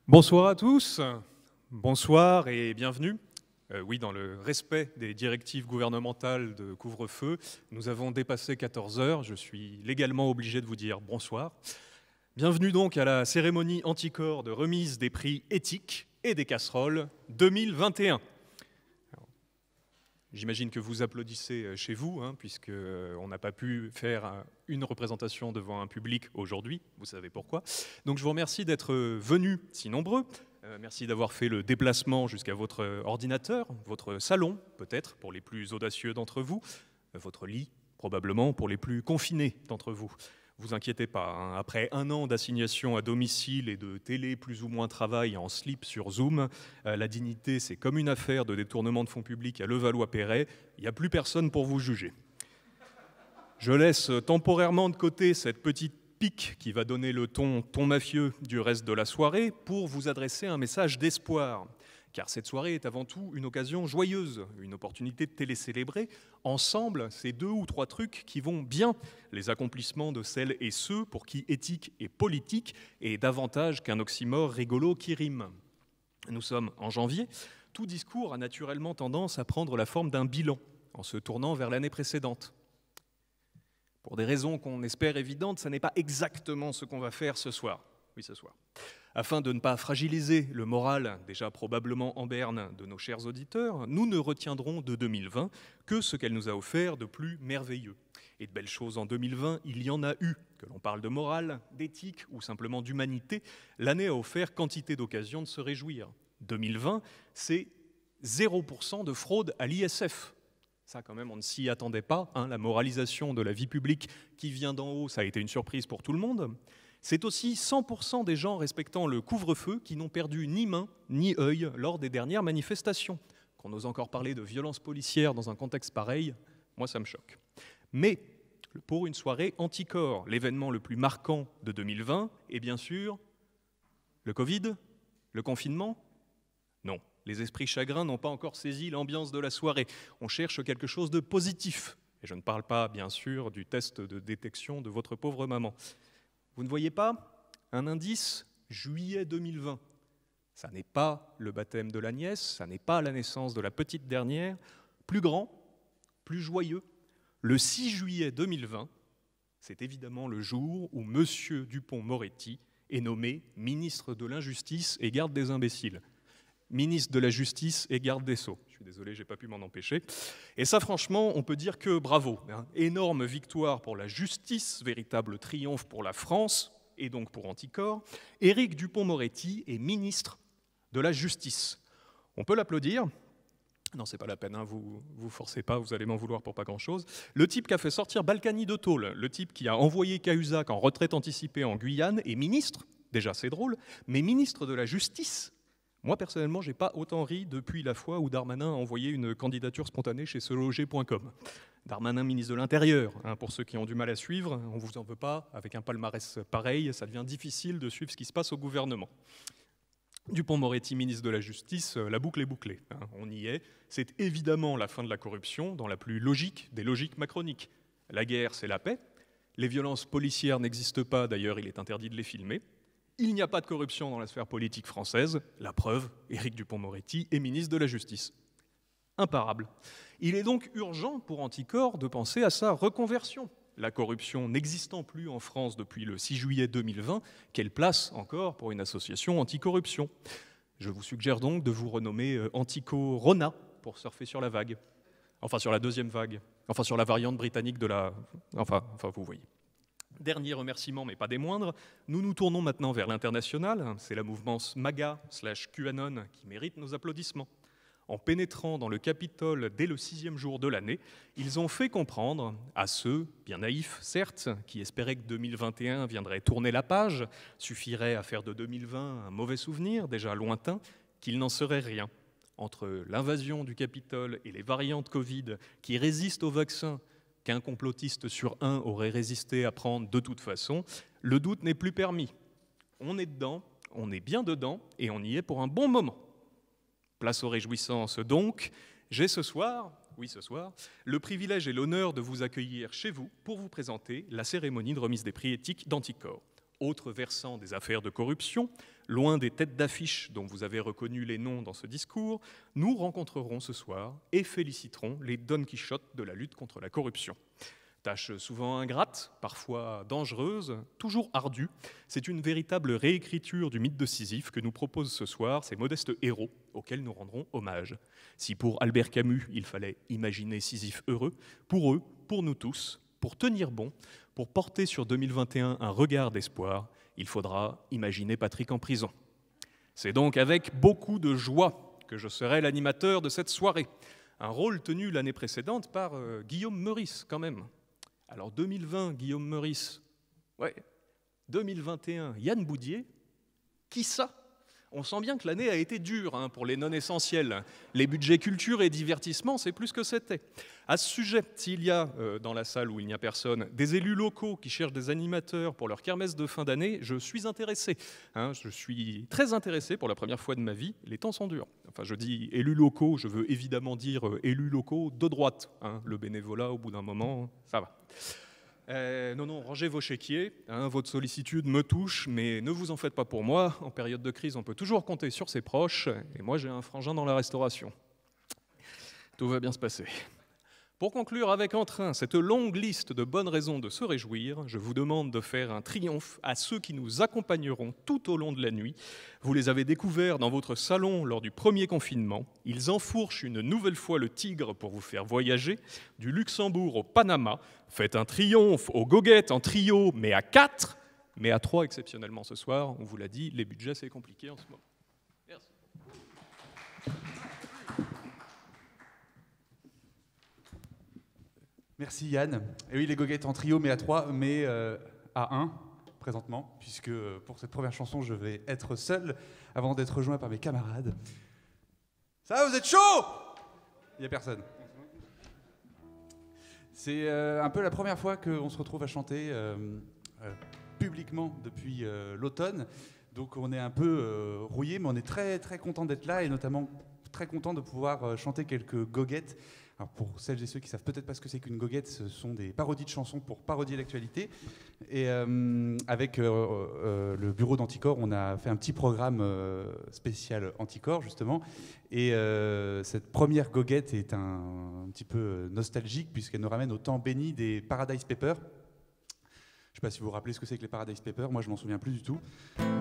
Bonsoir à tous, bonsoir et bienvenue. Oui, dans le respect des directives gouvernementales de couvre-feu, nous avons dépassé 14 heures. Je suis légalement obligé de vous dire bonsoir. Bienvenue donc à la cérémonie anti-corps de remise des prix éthiques et des casseroles 2021. J'imagine que vous applaudissez chez vous, puisqu'on n'a pas pu faire une représentation devant un public aujourd'hui, vous savez pourquoi. Donc je vous remercie d'être venus si nombreux, merci d'avoir fait le déplacement jusqu'à votre ordinateur, votre salon peut-être pour les plus audacieux d'entre vous, votre lit probablement pour les plus confinés d'entre vous. Vous inquiétez pas, après un an d'assignation à domicile et de télé plus ou moins travail en slip sur Zoom, la dignité c'est comme une affaire de détournement de fonds publics à Levallois-Perret, il n'y a plus personne pour vous juger. Je laisse temporairement de côté cette petite pique qui va donner le ton mafieux du reste de la soirée pour vous adresser un message d'espoir. Car cette soirée est avant tout une occasion joyeuse, une opportunité de télécélébrer ensemble ces 2 ou 3 trucs qui vont bien, les accomplissements de celles et ceux pour qui éthique et politique est davantage qu'un oxymore rigolo qui rime. Nous sommes en janvier, tout discours a naturellement tendance à prendre la forme d'un bilan en se tournant vers l'année précédente. Pour des raisons qu'on espère évidentes, ça n'est pas exactement ce qu'on va faire ce soir. Oui, ce soir. Afin de ne pas fragiliser le moral, déjà probablement en berne, de nos chers auditeurs, nous ne retiendrons de 2020 que ce qu'elle nous a offert de plus merveilleux. Et de belles choses en 2020, il y en a eu. Que l'on parle de morale, d'éthique ou simplement d'humanité, l'année a offert quantité d'occasions de se réjouir. 2020, c'est 0% de fraude à l'ISF. Ça, quand même, on ne s'y attendait pas. La moralisation de la vie publique qui vient d'en haut, ça a été une surprise pour tout le monde. C'est aussi 100% des gens respectant le couvre-feu qui n'ont perdu ni main ni œil lors des dernières manifestations. Qu'on ose encore parler de violence policière dans un contexte pareil, moi ça me choque. Mais pour une soirée anti-corps, l'événement le plus marquant de 2020 est bien sûr le Covid, le confinement ? Non, les esprits chagrins n'ont pas encore saisi l'ambiance de la soirée. On cherche quelque chose de positif. Et je ne parle pas bien sûr du test de détection de votre pauvre maman. Vous ne voyez pas un indice juillet 2020. Ça n'est pas le baptême de la nièce, ça n'est pas la naissance de la petite dernière. Plus grand, plus joyeux, le 6 juillet 2020, c'est évidemment le jour où M. Dupond-Moretti est nommé ministre de l'Injustice et garde des imbéciles. Ministre de la Justice et garde des Sceaux. Je suis désolé, je n'ai pas pu m'en empêcher. Et ça, franchement, on peut dire que bravo. Énorme victoire pour la justice, véritable triomphe pour la France, et donc pour Anticorps. Éric Dupond-Moretti est ministre de la Justice. On peut l'applaudir. Non, c'est pas la peine, vous forcez pas, vous allez m'en vouloir pour pas grand-chose. Le type qui a fait sortir Balkany de tôle, le type qui a envoyé Cahuzac en retraite anticipée en Guyane, est ministre, déjà c'est drôle, mais ministre de la Justice. Moi, personnellement, je n'ai pas autant ri depuis la fois où Darmanin a envoyé une candidature spontanée chez seloger.com. Darmanin, ministre de l'Intérieur, pour ceux qui ont du mal à suivre, on ne vous en veut pas, avec un palmarès pareil, ça devient difficile de suivre ce qui se passe au gouvernement. Dupond-Moretti, ministre de la Justice, la boucle est bouclée, on y est. C'est évidemment la fin de la corruption, dans la plus logique des logiques macroniques. La guerre, c'est la paix. Les violences policières n'existent pas, d'ailleurs, il est interdit de les filmer. Il n'y a pas de corruption dans la sphère politique française. La preuve, Éric Dupond-Moretti est ministre de la Justice. Imparable. Il est donc urgent pour Anticorps de penser à sa reconversion. La corruption n'existant plus en France depuis le 6 juillet 2020, quelle place encore pour une association anticorruption ? Je vous suggère donc de vous renommer Antico-Rona pour surfer sur la vague. Enfin, sur la deuxième vague. Enfin, sur la variante britannique de la... Enfin, vous voyez. Dernier remerciement, mais pas des moindres, nous nous tournons maintenant vers l'international. C'est la mouvance MAGA/QAnon qui mérite nos applaudissements. En pénétrant dans le Capitole dès le 6e jour de l'année, ils ont fait comprendre à ceux, bien naïfs certes, qui espéraient que 2021 viendrait tourner la page, suffirait à faire de 2020 un mauvais souvenir, déjà lointain, qu'il n'en serait rien. Entre l'invasion du Capitole et les variantes Covid qui résistent au vaccin, qu'un complotiste sur un aurait résisté à prendre de toute façon, le doute n'est plus permis. On est dedans, on est bien dedans, et on y est pour un bon moment. Place aux réjouissances donc. J'ai ce soir, le privilège et l'honneur de vous accueillir chez vous pour vous présenter la cérémonie de remise des prix éthiques d'Anticorps. Autre versant des affaires de corruption, loin des têtes d'affiche dont vous avez reconnu les noms dans ce discours, nous rencontrerons ce soir et féliciterons les Don Quichotte de la lutte contre la corruption. Tâche souvent ingrate, parfois dangereuse, toujours ardue, c'est une véritable réécriture du mythe de Sisyphe que nous proposent ce soir ces modestes héros auxquels nous rendrons hommage. Si pour Albert Camus, il fallait imaginer Sisyphe heureux, pour eux, pour nous tous, pour tenir bon, pour porter sur 2021 un regard d'espoir, il faudra imaginer Patrick en prison. C'est donc avec beaucoup de joie que je serai l'animateur de cette soirée. Un rôle tenu l'année précédente par Guillaume Meurice, quand même. Alors 2020, Guillaume Meurice. Ouais. 2021, Yann Boudier. Qui ça ? On sent bien que l'année a été dure pour les non-essentiels. Les budgets culture et divertissement, c'est plus que c'était. À ce sujet, s'il y a dans la salle où il n'y a personne, des élus locaux qui cherchent des animateurs pour leur kermesse de fin d'année, je suis intéressé. Je suis très intéressé pour la première fois de ma vie. Les temps sont durs. Enfin, je dis élus locaux, je veux évidemment dire élus locaux de droite. Le bénévolat, au bout d'un moment, ça va. Non, rangez vos chéquiers, votre sollicitude me touche, mais ne vous en faites pas pour moi. En période de crise, on peut toujours compter sur ses proches, et moi j'ai un frangin dans la restauration. Tout va bien se passer. Pour conclure avec entrain cette longue liste de bonnes raisons de se réjouir, je vous demande de faire un triomphe à ceux qui nous accompagneront tout au long de la nuit. Vous les avez découverts dans votre salon lors du premier confinement. Ils enfourchent une nouvelle fois le tigre pour vous faire voyager, du Luxembourg au Panama. Faites un triomphe aux goguettes en trio, mais à 4, mais à 3 exceptionnellement ce soir. On vous l'a dit, les budgets c'est compliqué en ce moment. Merci. Merci Yann. Et oui, les goguettes en trio, mais à 3, mais à 1 présentement, puisque pour cette première chanson, je vais être seul avant d'être rejoint par mes camarades. Ça va, vous êtes chaud? Il n'y a personne. C'est un peu la première fois qu'on se retrouve à chanter publiquement depuis l'automne. Donc on est un peu rouillé, mais on est très très content d'être là et notamment très content de pouvoir chanter quelques goguettes. Alors pour celles et ceux qui ne savent peut-être pas ce que c'est qu'une goguette, ce sont des parodies de chansons pour parodier l'actualité. Et avec le bureau d'Anticorps, on a fait un petit programme spécial Anticorps, justement. Et cette première goguette est un petit peu nostalgique, puisqu'elle nous ramène au temps béni des Paradise Papers. Je ne sais pas si vous vous rappelez ce que c'est que les Paradise Papers, moi je m'en souviens plus du tout,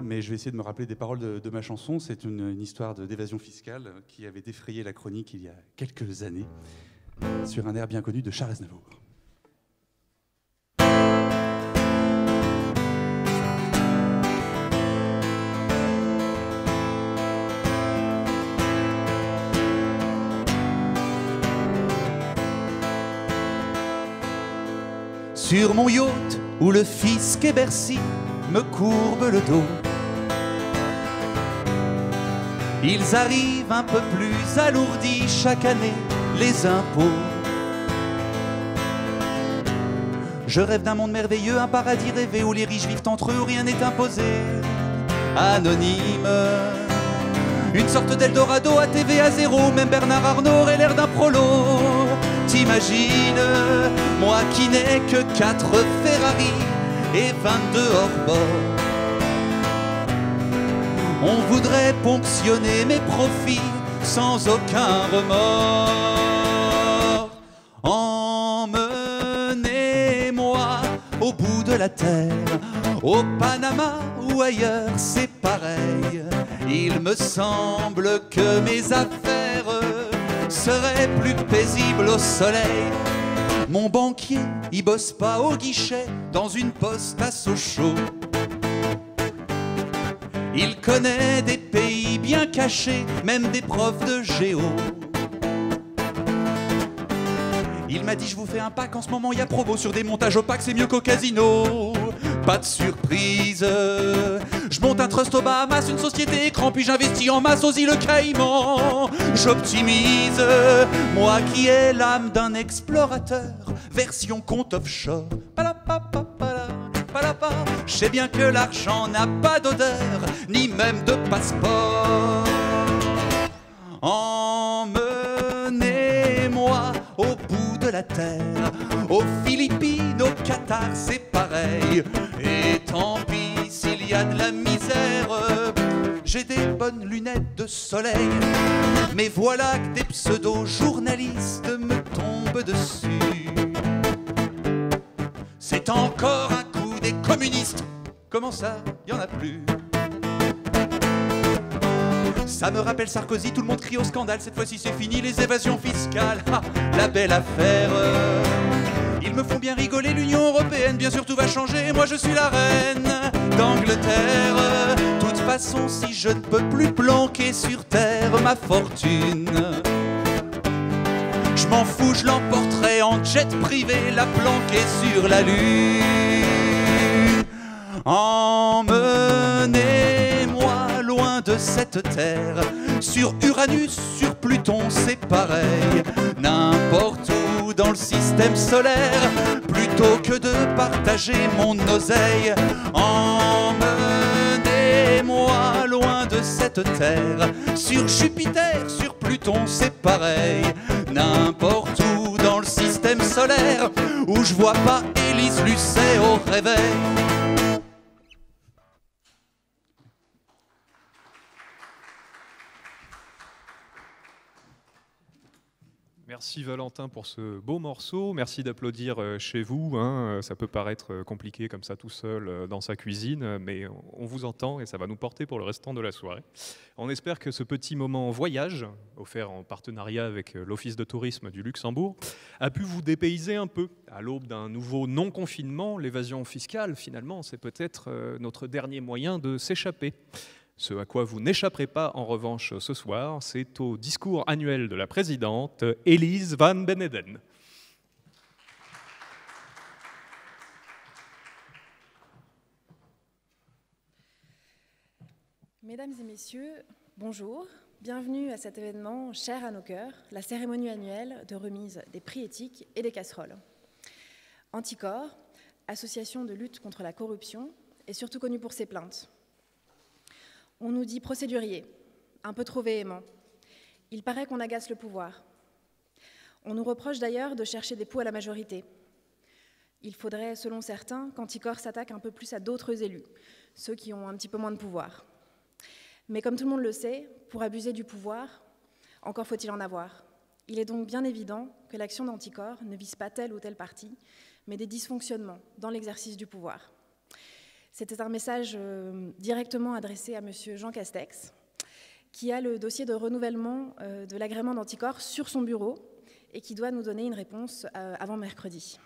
mais je vais essayer de me rappeler des paroles de ma chanson. C'est une histoire d'évasion fiscale qui avait défrayé la chronique il y a quelques années, sur un air bien connu de Charles Aznavour. Sur mon yacht, où le fisc et Bercy me courbent le dos, ils arrivent un peu plus alourdis chaque année, les impôts. Je rêve d'un monde merveilleux, un paradis rêvé où les riches vivent entre eux, où rien n'est imposé. Anonyme, une sorte d'Eldorado à TVA zéro, même Bernard Arnault aurait l'air d'un prolo. T'imagines, moi qui n'ai que 4 Ferrari et 22 hors bord. On voudrait ponctionner mes profits sans aucun remords. Emmenez-moi au bout de la terre, au Panama ou ailleurs, c'est pareil. Il me semble que mes affaires seraient plus paisibles au soleil. Mon banquier, il bosse pas au guichet dans une poste à Sochaux. Il connaît des pays bien cachés, même des profs de géo. Il m'a dit je vous fais un pack, en ce moment il y a promo sur des montages opaques, c'est mieux qu'au casino. Pas de surprise, je monte un trust aux Bahamas, une société écran, puis j'investis en masse aux îles Caïmans. J'optimise, moi qui ai l'âme d'un explorateur, version compte offshore. Je sais bien que l'argent n'a pas d'odeur, ni même de passeport. Emmenez-moi au bout de la terre, aux Philippines, au Qatar, c'est pareil. Et tant pis a de la misère. J'ai des bonnes lunettes de soleil, mais voilà que des pseudo-journalistes me tombent dessus. C'est encore un coup des communistes. Comment ça, y en a plus? Ça me rappelle Sarkozy, tout le monde crie au scandale. Cette fois-ci c'est fini les évasions fiscales. Ah, la belle affaire. Ils me font bien rigoler, l'Union Européenne. Bien sûr tout va changer, moi je suis la reine d'Angleterre. De toute façon si je ne peux plus planquer sur terre ma fortune, je m'en fous, je l'emporterai en jet privé, la planquer sur la lune. Emmenez-moi loin de cette terre, sur Uranus, sur Pluton, c'est pareil. N'importe où dans le système solaire, plutôt que de partager mon oseille. Emmenez-moi loin de cette terre, sur Jupiter, sur Pluton, c'est pareil. N'importe où dans le système solaire, où je vois pas Élise Lucet au réveil. Merci Valentin pour ce beau morceau. Merci d'applaudir chez vous, hein. Ça peut paraître compliqué comme ça tout seul dans sa cuisine, mais on vous entend et ça va nous porter pour le restant de la soirée. On espère que ce petit moment voyage, offert en partenariat avec l'Office de tourisme du Luxembourg, a pu vous dépayser un peu. À l'aube d'un nouveau non-confinement, l'évasion fiscale, finalement, c'est peut-être notre dernier moyen de s'échapper. Ce à quoi vous n'échapperez pas, en revanche, ce soir, c'est au discours annuel de la présidente, Elise Van Beneden. Mesdames et messieurs, bonjour. Bienvenue à cet événement cher à nos cœurs, la cérémonie annuelle de remise des prix éthiques et des casseroles. Anticor, association de lutte contre la corruption, est surtout connue pour ses plaintes. On nous dit procédurier, un peu trop véhément. Il paraît qu'on agace le pouvoir. On nous reproche d'ailleurs de chercher des poux à la majorité. Il faudrait, selon certains, qu'Anticor s'attaque un peu plus à d'autres élus, ceux qui ont un petit peu moins de pouvoir. Mais comme tout le monde le sait, pour abuser du pouvoir, encore faut-il en avoir. Il est donc bien évident que l'action d'Anticor ne vise pas tel ou tel parti, mais des dysfonctionnements dans l'exercice du pouvoir. C'était un message directement adressé à M. Jean Castex, qui a le dossier de renouvellement de l'agrément d'Anticor sur son bureau et qui doit nous donner une réponse avant mercredi.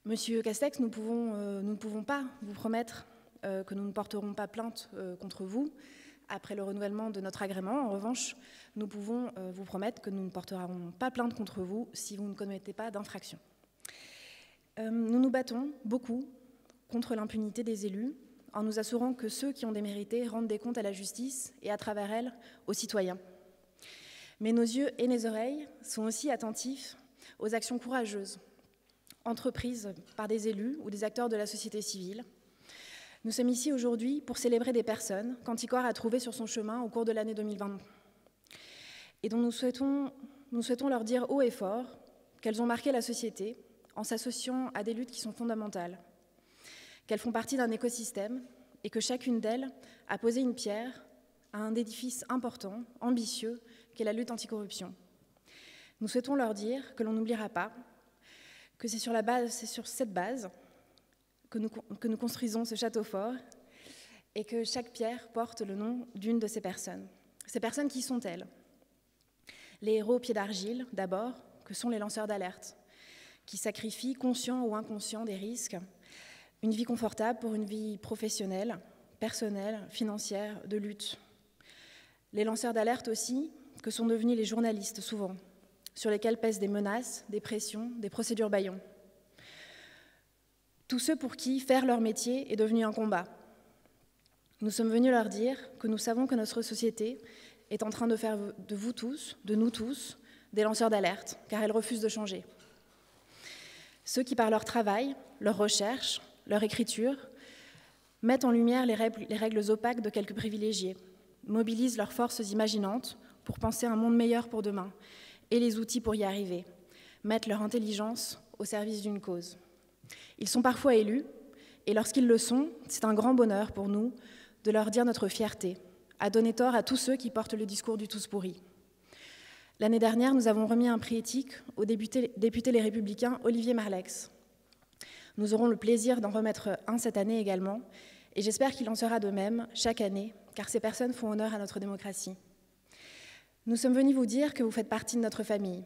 Monsieur Castex, nous ne pouvons pas vous promettre que nous ne porterons pas plainte contre vous après le renouvellement de notre agrément. En revanche, nous pouvons vous promettre que nous ne porterons pas plainte contre vous si vous ne commettez pas d'infraction. Nous nous battons beaucoup contre l'impunité des élus, en nous assurant que ceux qui ont démérité rendent des comptes à la justice et à travers elle aux citoyens. Mais nos yeux et nos oreilles sont aussi attentifs aux actions courageuses entreprises par des élus ou des acteurs de la société civile. Nous sommes ici aujourd'hui pour célébrer des personnes qu'Anticor a trouvées sur son chemin au cours de l'année 2020 et dont nous souhaitons leur dire haut et fort qu'elles ont marqué la société en s'associant à des luttes qui sont fondamentales, qu'elles font partie d'un écosystème et que chacune d'elles a posé une pierre à un édifice important, ambitieux, qu'est la lutte anticorruption. Nous souhaitons leur dire que l'on n'oubliera pas que c'est sur cette base que nous construisons ce château fort et que chaque pierre porte le nom d'une de ces personnes. Ces personnes, qui sont-elles? Les héros au pied d'argile, d'abord, que sont les lanceurs d'alerte, qui sacrifient, conscients ou inconscients des risques, une vie confortable pour une vie professionnelle, personnelle, financière, de lutte. Les lanceurs d'alerte aussi, que sont devenus les journalistes souvent, sur lesquels pèsent des menaces, des pressions, des procédures bâillons. Tous ceux pour qui faire leur métier est devenu un combat. Nous sommes venus leur dire que nous savons que notre société est en train de faire de vous tous, de nous tous, des lanceurs d'alerte, car elle refuse de changer. Ceux qui, par leur travail, leur recherche, leur écriture, mettent en lumière les règles opaques de quelques privilégiés, mobilisent leurs forces imaginantes pour penser un monde meilleur pour demain et les outils pour y arriver, mettent leur intelligence au service d'une cause. Ils sont parfois élus, Et lorsqu'ils le sont, c'est un grand bonheur pour nous de leur dire notre fierté, à donner tort à tous ceux qui portent le discours du tous pourri. L'année dernière, nous avons remis un prix éthique au député Les Républicains Olivier Marleix. Nous aurons le plaisir d'en remettre un cette année également, et j'espère qu'il en sera de même chaque année, car ces personnes font honneur à notre démocratie. Nous sommes venus vous dire que vous faites partie de notre famille.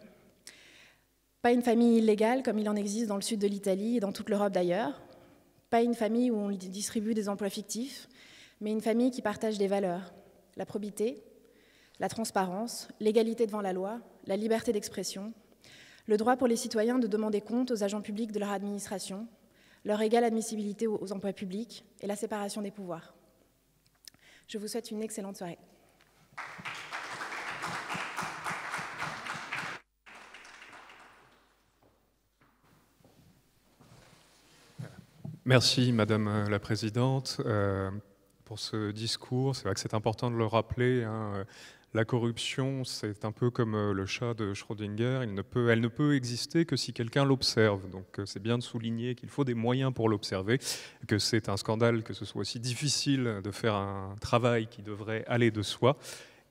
Pas une famille illégale comme il en existe dans le sud de l'Italie et dans toute l'Europe d'ailleurs, pas une famille où on distribue des emplois fictifs, mais une famille qui partage des valeurs, la probité, la transparence, l'égalité devant la loi, la liberté d'expression, le droit pour les citoyens de demander compte aux agents publics de leur administration, leur égale admissibilité aux emplois publics et la séparation des pouvoirs. Je vous souhaite une excellente soirée. Merci Madame la Présidente pour ce discours. C'est vrai que c'est important de le rappeler, hein. La corruption, c'est un peu comme le chat de Schrödinger, elle ne peut exister que si quelqu'un l'observe. Donc c'est bien de souligner qu'il faut des moyens pour l'observer, que c'est un scandale que ce soit aussi difficile de faire un travail qui devrait aller de soi.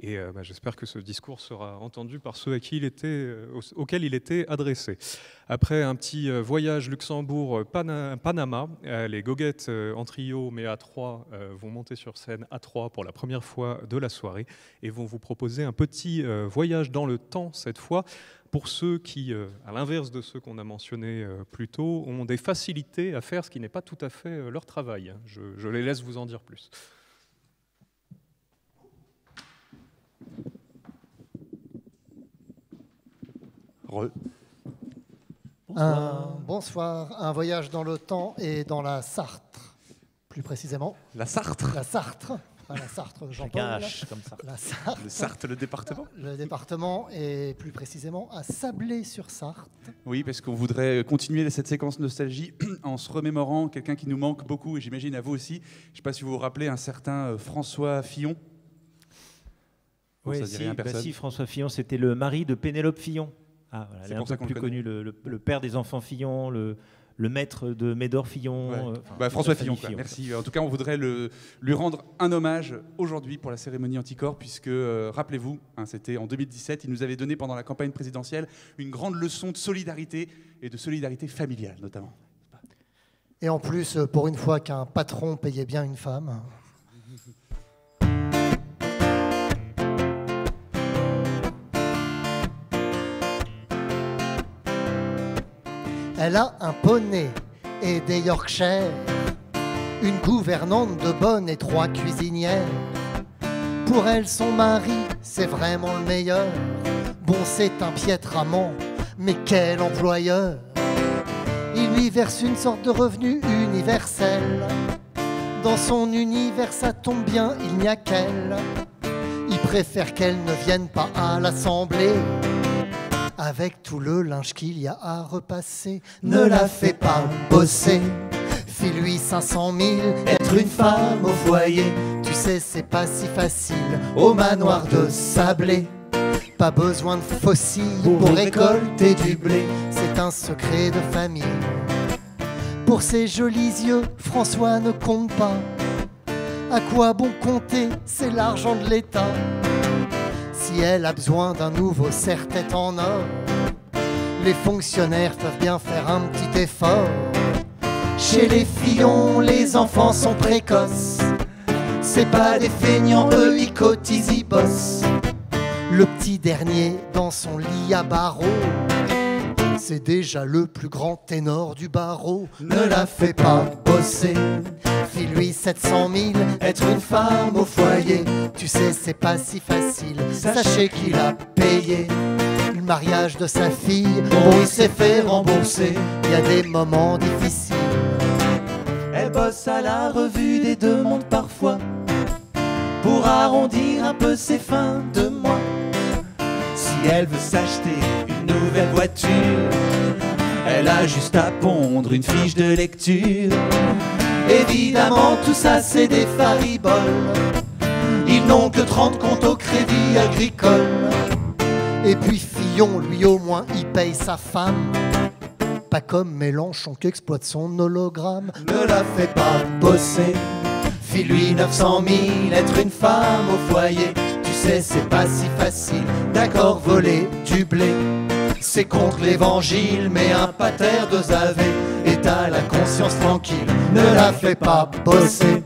Et j'espère que ce discours sera entendu par ceux auxquels il était adressé. Après un petit voyage Luxembourg-Panama, les goguettes en trio mais à 3 vont monter sur scène à 3 pour la première fois de la soirée et vont vous proposer un petit voyage dans le temps cette fois pour ceux qui, à l'inverse de ceux qu'on a mentionnés plus tôt, ont des facilités à faire ce qui n'est pas tout à fait leur travail. Je les laisse vous en dire plus. Bonsoir. Un voyage dans le temps et dans la Sarthe, plus précisément. La Sarthe. La Sarthe. Pas la Sarthe, Jean-Paul. Comme ça. La Sarthe. Le Sarthe, le département. Le département et plus précisément à Sablé-sur-Sarthe. Oui, parce qu'on voudrait continuer cette séquence nostalgie en se remémorant quelqu'un qui nous manque beaucoup, et j'imagine à vous aussi. Je ne sais pas si vous vous rappelez un certain François Fillon. Oui, si, François Fillon, c'était le mari de Pénélope Fillon. Ah, voilà, elle est un peu plus connu, le père des enfants Fillon, le maître de Médor Fillon. Ouais. François Fillon, Fillon, merci. En tout cas, on voudrait lui rendre un hommage aujourd'hui pour la cérémonie Anticorps, puisque, rappelez-vous, c'était en 2017, il nous avait donné pendant la campagne présidentielle une grande leçon de solidarité et de solidarité familiale, notamment. Et en plus, pour une fois qu'un patron payait bien une femme... Elle a un poney et des Yorkshire, une gouvernante de bonne et 3 cuisinières. Pour elle, son mari, c'est vraiment le meilleur. Bon, c'est un piètre amant, mais quel employeur. Il lui verse une sorte de revenu universel. Dans son univers, ça tombe bien, il n'y a qu'elle. Il préfère qu'elle ne vienne pas à l'Assemblée. Avec tout le linge qu'il y a à repasser, ne la fais pas bosser. File-lui 500 000, être une femme au foyer. Tu sais, c'est pas si facile au manoir de Sablé. Pas besoin de fossiles pour récolter du blé. C'est un secret de famille. Pour ses jolis yeux, François ne compte pas. À quoi bon compter, c'est l'argent de l'État. Si elle a besoin d'un nouveau serre-tête en or, les fonctionnaires peuvent bien faire un petit effort. Chez les Fillons, les enfants sont précoces. C'est pas des feignants, eux ils cotisent, ils bossent. Le petit dernier dans son lit à barreaux, c'est déjà le plus grand ténor du barreau. Ne la fais pas bosser. File-lui 700 000, être une femme au foyer. Tu sais, c'est pas si facile, sachez qu'il a payé le mariage de sa fille. Bon, il s'est fait rembourser, il y a des moments difficiles. Elle bosse à la revue des Deux Mondes parfois, pour arrondir un peu ses fins de mois. Si elle veut s'acheter une nouvelle voiture, elle a juste à pondre une fiche de lecture. Évidemment, tout ça, c'est des fariboles. Ils n'ont que 30 comptes au crédit agricole. Et puis Fillon, lui, au moins, il paye sa femme. pas comme Mélenchon qui exploite son hologramme. Ne la fais pas bosser, file-lui 900 000, être une femme au foyer. Tu sais, c'est pas si facile, d'accord, voler du blé. C'est contre l'évangile, mais un pater de Zavé, et t'as la conscience tranquille. Ne la fais pas bosser.